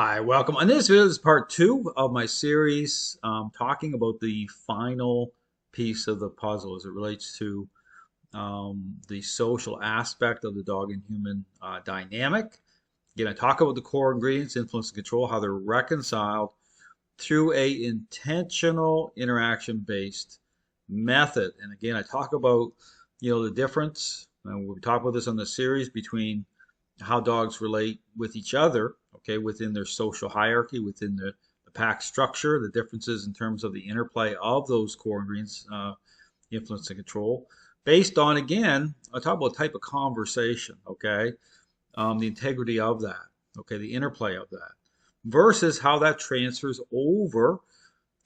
Hi, welcome. On this video, this is part two of my series talking about the final piece of the puzzle as it relates to the social aspect of the dog and human dynamic. Again, I talk about the core ingredients, influence and control, how they're reconciled through a intentional interaction-based method. And again, I talk about, the difference, and we talk about this on the series between how dogs relate with each other, okay, within their social hierarchy, within the pack structure, the differences in terms of the interplay of those core ingredients, influence and control, based on, again, I talk about type of conversation, okay, the integrity of that, okay, the interplay of that, versus how that transfers over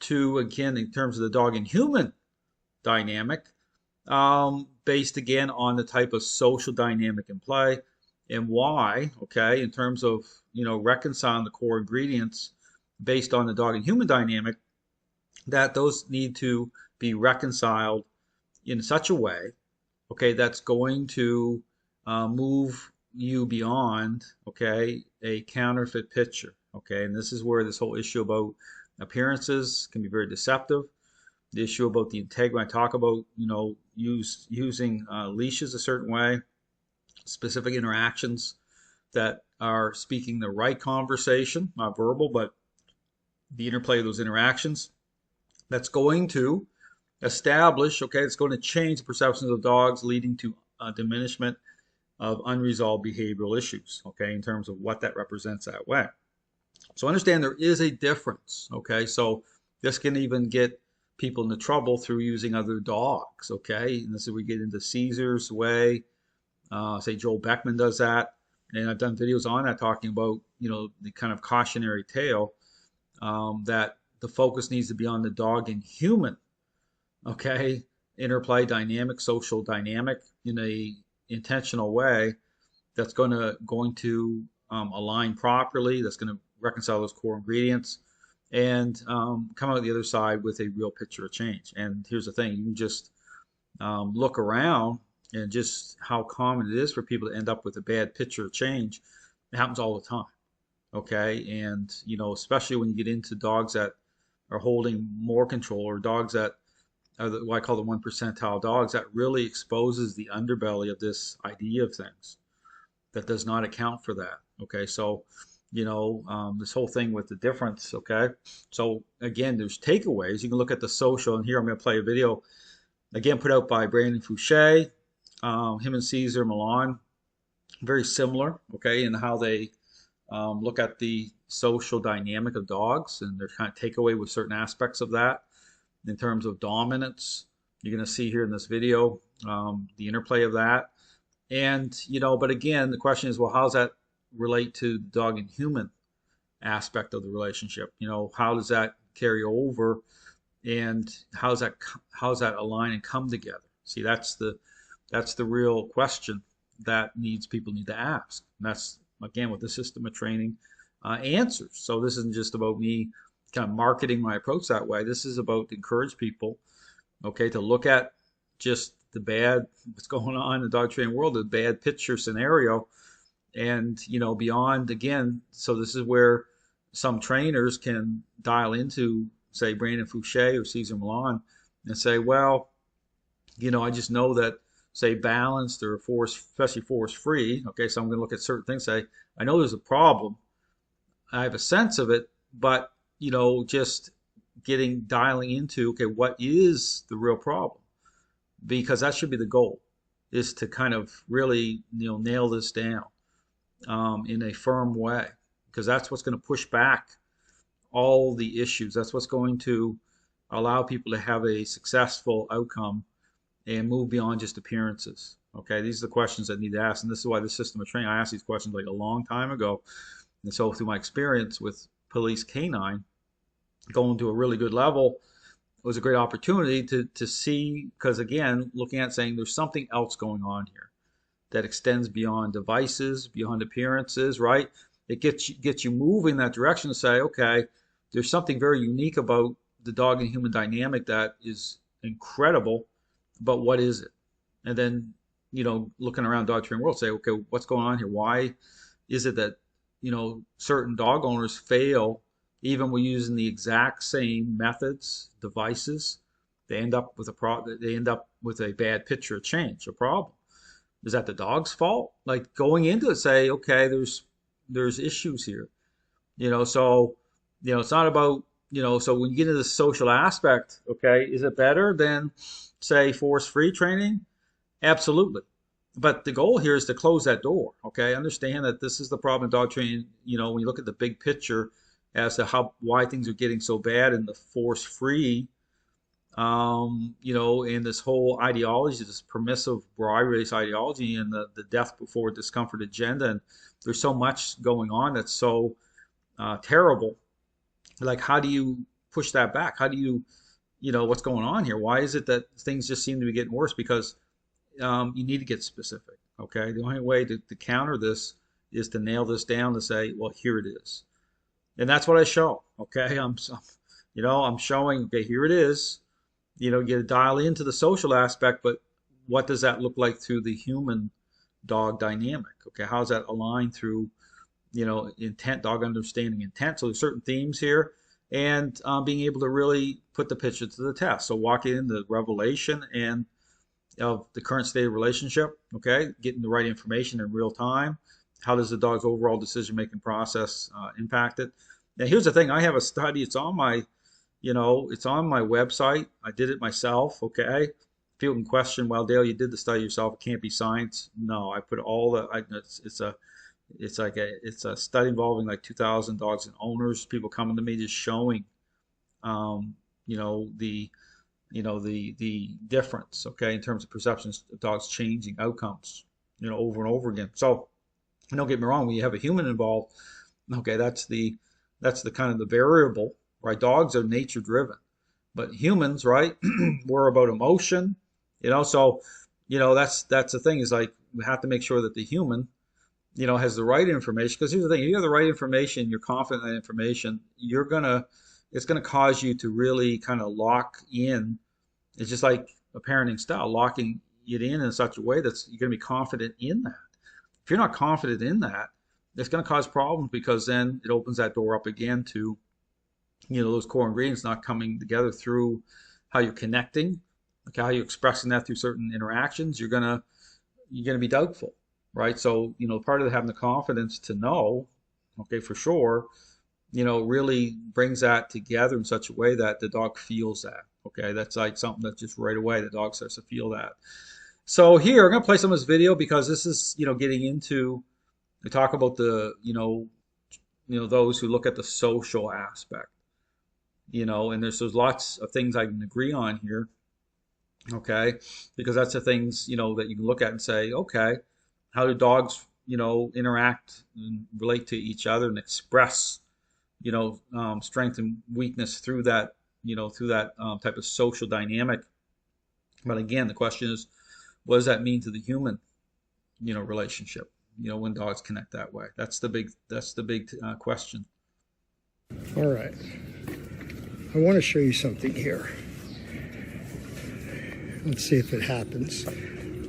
to, again, in terms of the dog and human dynamic, based again on the type of social dynamic in play and why, okay, in terms of, reconciling the core ingredients based on the dog and human dynamic, that those need to be reconciled in such a way, okay, that's going to move you beyond, okay, a counterfeit picture, okay, and this is where this whole issue about appearances can be very deceptive. The issue about the integrity, when I talk about, using leashes a certain way, specific interactions that are speaking the right conversation, not verbal, but the interplay of those interactions, that's going to establish, okay, it's going to change the perceptions of dogs, leading to a diminishment of unresolved behavioral issues, okay, in terms of what that represents that way. So understand there is a difference, okay? So this can even get people into trouble through using other dogs, okay? And this is where we get into Caesar's way. Say Joel Beckman does that, and I've done videos on that talking about, the kind of cautionary tale that the focus needs to be on the dog and human, okay, interplay dynamic, social dynamic in a intentional way that's going to align properly, that's going to reconcile those core ingredients, and come out the other side with a real picture of change. And here's the thing: you can just look around and just how common it is for people to end up with a bad picture of change. It happens all the time. Okay, and especially when you get into dogs that are holding more control, or dogs that are what I call the 1 percentile dogs, that really exposes the underbelly of this idea of things that does not account for that. Okay, so this whole thing with the difference. Okay, so again, there's takeaways. You can look at the social, and here I'm going to play a video again put out by Brandon Fouche, him and Caesar Millan, very similar. Okay, in how they look at the social dynamic of dogs and their kind of takeaway with certain aspects of that in terms of dominance. You're going to see here in this video the interplay of that. And, but again, the question is, well, how does that relate to the dog and human aspect of the relationship? How does that carry over, and how's that align and come together? See, that's the real question that people need to ask. And that's, again, what the system of training answers. So this isn't just about me kind of marketing my approach that way. This is about to encourage people, okay, to look at just the bad, what's going on in the dog training world, the bad picture scenario, and beyond, again. So this is where some trainers can dial into, say, Brandon Fouche or Caesar Millan, and say, well, I just know that, say, balanced or force, especially force free. Okay, so I'm going to look at certain things. Say, I know there's a problem. I have a sense of it, but just dialing into, okay, what is the real problem? Because that should be the goal, is to kind of really nail this down in a firm way, because that's what's going to push back all the issues. That's what's going to allow people to have a successful outcome and move beyond just appearances. Okay, these are the questions that need to ask, and this is why the system of training, I asked these questions like a long time ago. And so through my experience with police canine, going to a really good level, it was a great opportunity to see, because again, looking at saying there's something else going on here that extends beyond devices, beyond appearances, right? It gets you moving in that direction to say, okay, there's something very unique about the dog and human dynamic that is incredible, but what is it? And then, looking around dog training world, say, okay, what's going on here? Why is it that certain dog owners fail even when using the exact same methods, devices. They end up with a bad picture of change, a problem. Is that the dog's fault? Like going into it, say, okay, there's issues here. So it's not about so when you get into the social aspect, okay, is it better than say force free training? Absolutely. But the goal here is to close that door. Okay, understand that this is the problem in dog training. When you look at the big picture as to why things are getting so bad in the force free, in this whole ideology, this permissive bribe-based ideology, and the death before discomfort agenda, and there's so much going on that's so terrible. Like, how do you push that back? How do what's going on here? Why is it that things just seem to be getting worse? Because you need to get specific. Okay, the only way to counter this is to nail this down to say, well, here it is, and that's what I show. Okay, I'm showing. Okay, here it is. You get to dial into the social aspect, but what does that look like through the human dog dynamic? Okay, how's that aligned through intent, dog understanding intent? So there's certain themes here, and being able to really put the picture to the test. So walking in the revelation and of the current state of relationship, okay, getting the right information in real time. How does the dog's overall decision-making process impact it? Now, here's the thing. I have a study. It's on my website. I did it myself, okay? People can question, well, Dale, you did the study yourself. It can't be science. No, I put all it's a study involving like 2,000 dogs and owners. People coming to me just showing, the the difference, okay, in terms of perceptions of dogs changing outcomes, over and over again. So don't get me wrong, when you have a human involved, okay, that's the kind of the variable, right? Dogs are nature driven, but humans, right, we're about emotion, so that's the thing, is like we have to make sure that the human has the right information. Because here's the thing: if you have the right information, you're confident in that information, it's gonna cause you to really kind of lock in. It's just like a parenting style, locking it in such a way that you're gonna be confident in that. If you're not confident in that, it's gonna cause problems, because then it opens that door up again to those core ingredients not coming together through how you're connecting, like how you're expressing that through certain interactions. You're gonna be doubtful, right? So part of having the confidence to know, okay, for sure, really brings that together in such a way that the dog feels that. Okay, that's like something that just right away the dog starts to feel that. So here I'm gonna play some of this video, because this is getting into, we talk about the those who look at the social aspect, and there's lots of things I can agree on here. Okay, because that's the things that you can look at and say, okay, how do dogs interact and relate to each other and express strength and weakness through that type of social dynamic. But again, the question is, what does that mean to the human relationship when dogs connect that way? That's the big question. All right, I want to show you something here. Let's see if it happens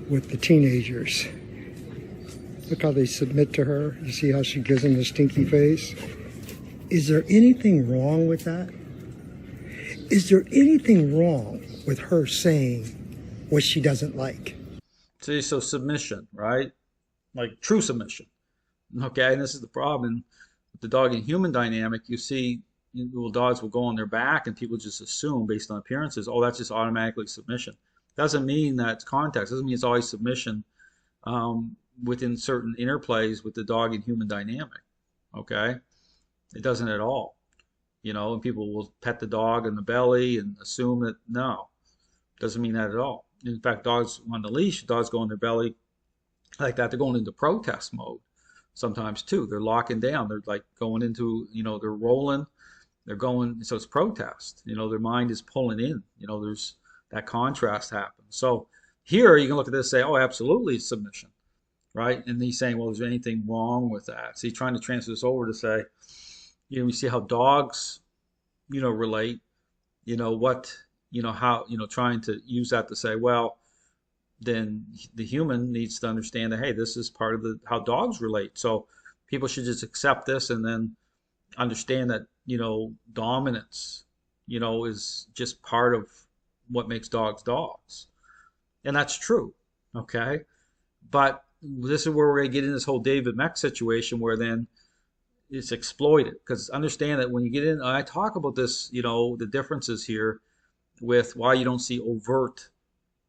with the teenagers. Look how they submit to her. You see how she gives them the stinky face? Is there anything wrong with that? Is there anything wrong with her saying what she doesn't like? See, so submission, right? Like true submission. Okay, and this is the problem with the dog and human dynamic. You see, dogs will go on their back, and people just assume based on appearances, oh, that's just automatically submission. Doesn't mean that it's context. Doesn't mean it's always submission within certain interplays with the dog and human dynamic. Okay, it doesn't at all. And people will pet the dog in the belly and assume that no, doesn't mean that at all. In fact, dogs on the leash, dogs go on their belly like that. They're going into protest mode sometimes too. They're locking down. They're like going into, they're rolling. They're going, so it's protest. Their mind is pulling in. There's that contrast happens. So here you can look at this and say, oh, absolutely submission, right? And he's saying, well, is there anything wrong with that? So he's trying to transfer this over to say, we see how dogs, relate, how, trying to use that to say, well, then the human needs to understand that, hey, this is part of how dogs relate. So people should just accept this and then understand that, dominance, is just part of what makes dogs dogs. And that's true. Okay. But this is where we're going to get in this whole David Mech situation where then it's exploited. Because understand that when you get in, I talk about this, the differences here with why you don't see overt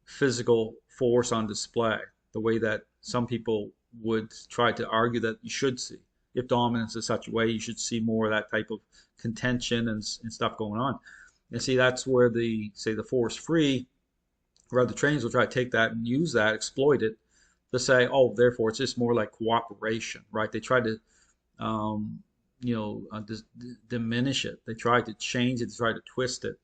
physical force on display, the way that some people would try to argue that you should see. If dominance is such a way, you should see more of that type of contention and stuff going on. And see, that's where the force free, or other trainers will try to take that and use that, exploit it, to say, oh, therefore it's just more like cooperation, right? They try to, diminish it. They try to change it, they try to twist it,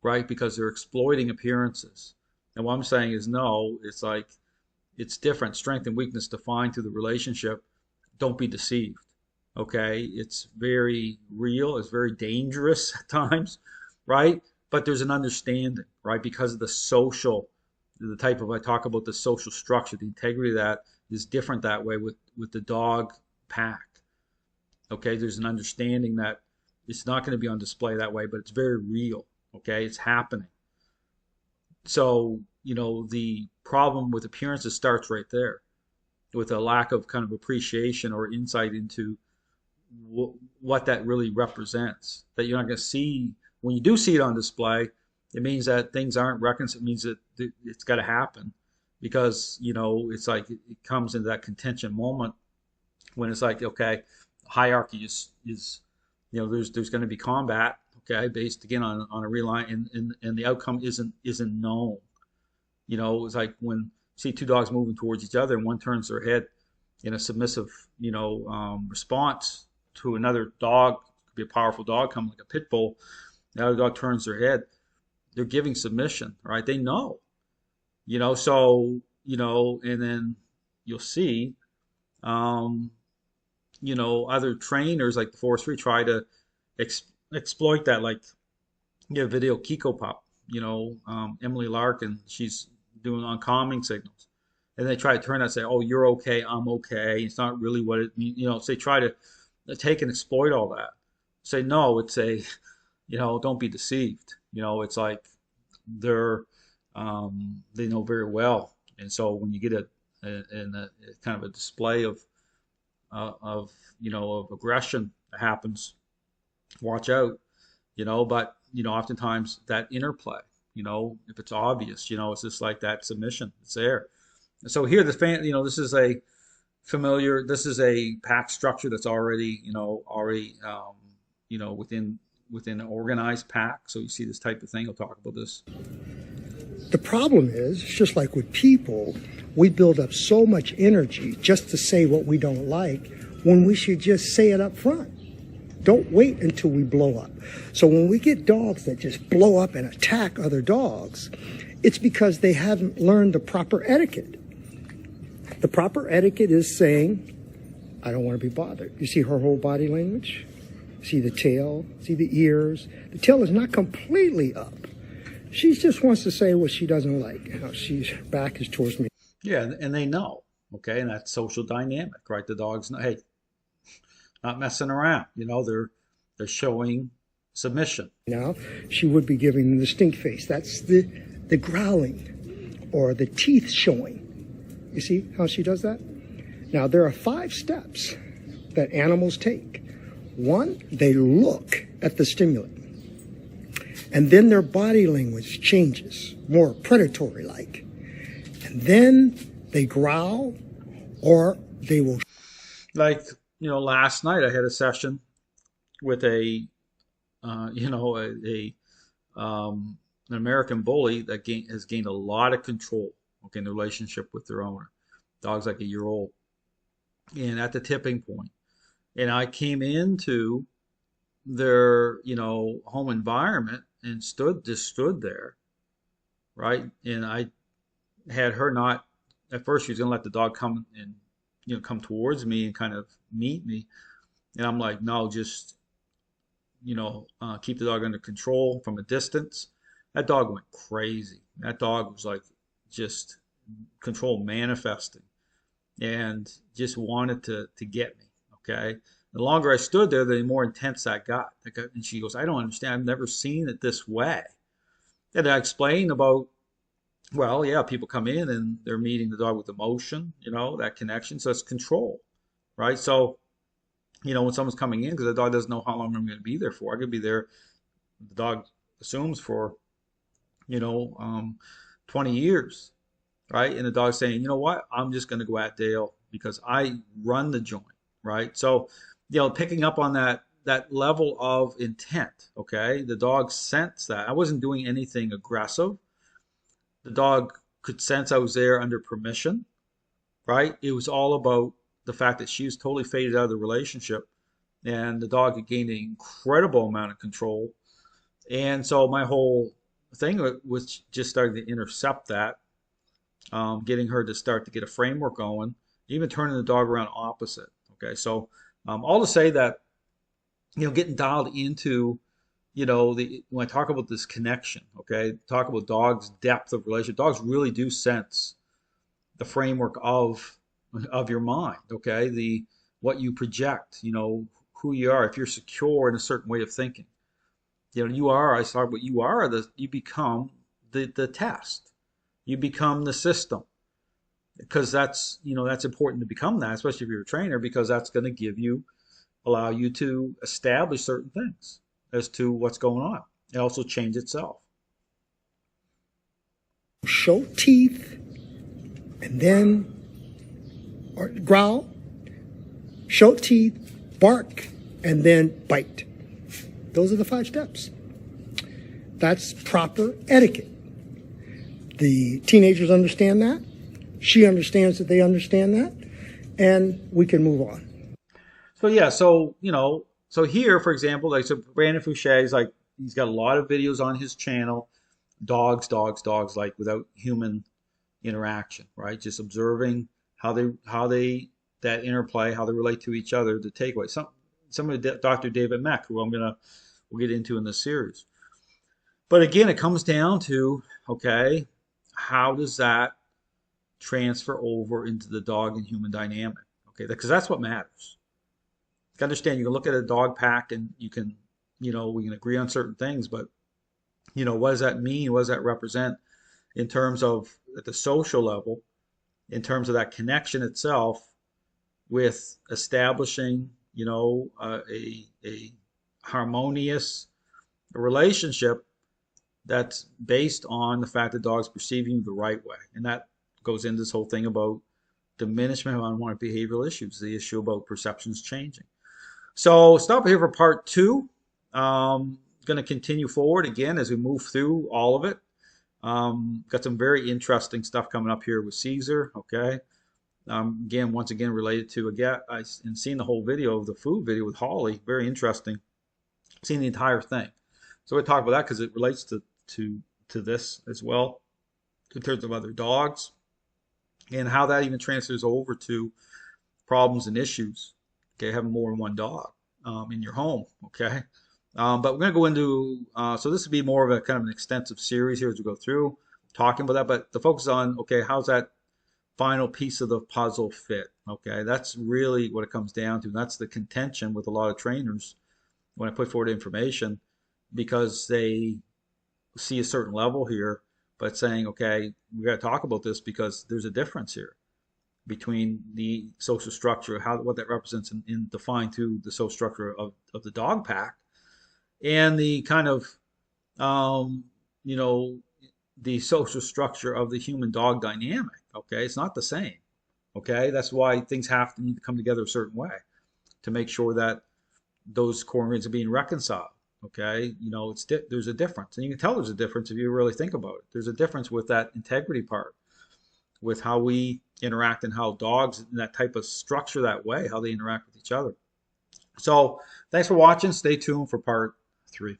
right? Because they're exploiting appearances. And what I'm saying is no, it's like it's different. Strength and weakness defined through the relationship. Don't be deceived. Okay? It's very real, it's very dangerous at times, right? But there's an understanding, right? Because of the type of, I talk about the social structure, the integrity of that is different that way with the dog pack. Okay? There's an understanding that it's not going to be on display that way, but it's very real. Okay? It's happening. So, the problem with appearances starts right there with a lack of kind of appreciation or insight into what that really represents. That you're not going to see, when you do see it on display, it means that things aren't reconciled. It means that it's got to happen because, it's like it comes into that contention moment when it's like, okay, hierarchy is there's going to be combat, okay, based again on a real line, and the outcome isn't known. It's like when you see two dogs moving towards each other and one turns their head in a submissive, response to another dog, could be a powerful dog coming like a pit bull. The other dog turns their head. They're giving submission, right? They know, so, and then you'll see, other trainers like the Force Free try to exploit that, like, video Kiko Pop, Emily Larkin, she's doing on calming signals. And they try to turn that and say, oh, you're okay, I'm okay. It's not really what it means. So they try to take and exploit all that. Say, no, it's don't be deceived. It's like they're, they know very well. And so when you get a kind of a display of aggression that happens, watch out, but, oftentimes that interplay, if it's obvious, it's just like that submission, it's there. So here this is this is a pack structure that's already, within an organized pack. So you see this type of thing. I'll talk about this. The problem is, it's just like with people, we build up so much energy just to say what we don't like when we should just say it up front. Don't wait until we blow up. So when we get dogs that just blow up and attack other dogs, it's because they haven't learned the proper etiquette. The proper etiquette is saying, I don't want to be bothered. You see her whole body language? See the tail? See the ears? The tail is not completely up. She just wants to say what she doesn't like. Her back is towards me. Yeah, and they know, okay, and that's social dynamic, right? The dogs know, hey, not messing around. They're showing submission. Now, she would be giving them the stink face. That's the growling or the teeth showing. You see how she does that? Now, there are 5 steps that animals take. 1, they look at the stimulant. And then their body language changes, more predatory-like. And then they growl or they will... Like, last night I had a session with an American bully that has gained a lot of control, okay, in the relationship with their owner. Dog's like a year old. And at the tipping point. And I came into their, home environment and stood there, right? And I had her not, at first she was gonna let the dog come and, come towards me and kind of meet me. And I'm like, no, just, keep the dog under control from a distance. That dog went crazy. That dog was like just control manifesting and just wanted to get me. Okay. The longer I stood there, the more intense that got. And she goes, I don't understand. I've never seen it this way. And I explained about, well, yeah, people come in and they're meeting the dog with emotion, that connection. So it's control, right? So, when someone's coming in, because the dog doesn't know how long I'm going to be there for, I could be there, the dog assumes for, you know, um, 20 years, right? And the dog's saying, you know what, I'm just going to go at Dale because I run the joint, right? So, picking up on that level of intent, okay? The dog sensed that. I wasn't doing anything aggressive. The dog could sense I was there under permission, right? It was all about the fact that she was totally faded out of the relationship, and the dog had gained an incredible amount of control. And so my whole thing was just starting to intercept that, getting her to start to get a framework going, even turning the dog around opposite. Okay, so all to say that getting dialed into the when I talk about this connection, okay, talk about dogs' depth of relationship. Dogs really do sense the framework of your mind, okay, the what you project, who you are. If you're secure in a certain way of thinking, I saw what you are. You become the test. You become the system because that's important to become that, especially if you're a trainer, because that's going to allow you to establish certain things as to what's going on. It also change itself. Show teeth and then or growl, show teeth, bark, and then bite. Those are the 5 steps. That's proper etiquette. The teenagers understand that. She understands that they understand that. And we can move on. So yeah, so here, for example, like so Brandon Fouche is like he's got a lot of videos on his channel, dogs, like without human interaction, right? Just observing how they that interplay, how they relate to each other, the takeaway. Some of Dr. David Mech, who we'll get into in this series. But again, it comes down to, okay, how does that transfer over into the dog and human dynamic? Okay, because that's what matters. You can understand, you can look at a dog pack and we can agree on certain things, but what does that mean? What does that represent in terms of at the social level, in terms of that connection itself with establishing, a harmonious relationship that's based on the fact that dogs perceive you the right way. And that goes into this whole thing about diminishment of unwanted behavioral issues, the issue about perceptions changing. So stop here for part 2. Going to continue forward again as we move through all of it. Got some very interesting stuff coming up here with Caesar. Okay. Again, once again, related to and seen the whole video of the food video with Holly. Very interesting. Seen the entire thing. So we talk about that because it relates to this as well in terms of other dogs and how that even transfers over to problems and issues. Okay, having more than one dog in your home. Okay, but we're going to go into so this would be more of a kind of an extensive series here as we go through talking about that. But the focus on okay, how's that final piece of the puzzle fit? Okay, that's really what it comes down to. And that's the contention with a lot of trainers when I put forward information because they see a certain level here, but saying, okay, we got to talk about this because there's a difference here between the social structure, what that represents in defined through the social structure of the dog pack, and the kind of um, you know the social structure of the human dog dynamic. Okay, it's not the same. Okay, that's why things need to come together a certain way to make sure that those core ingredients are being reconciled. Okay, there's a difference, and you can tell there's a difference if you really think about it. There's a difference with that integrity part, with how we interact and how dogs in that type of structure that way, how they interact with each other. So thanks for watching. Stay tuned for part 3.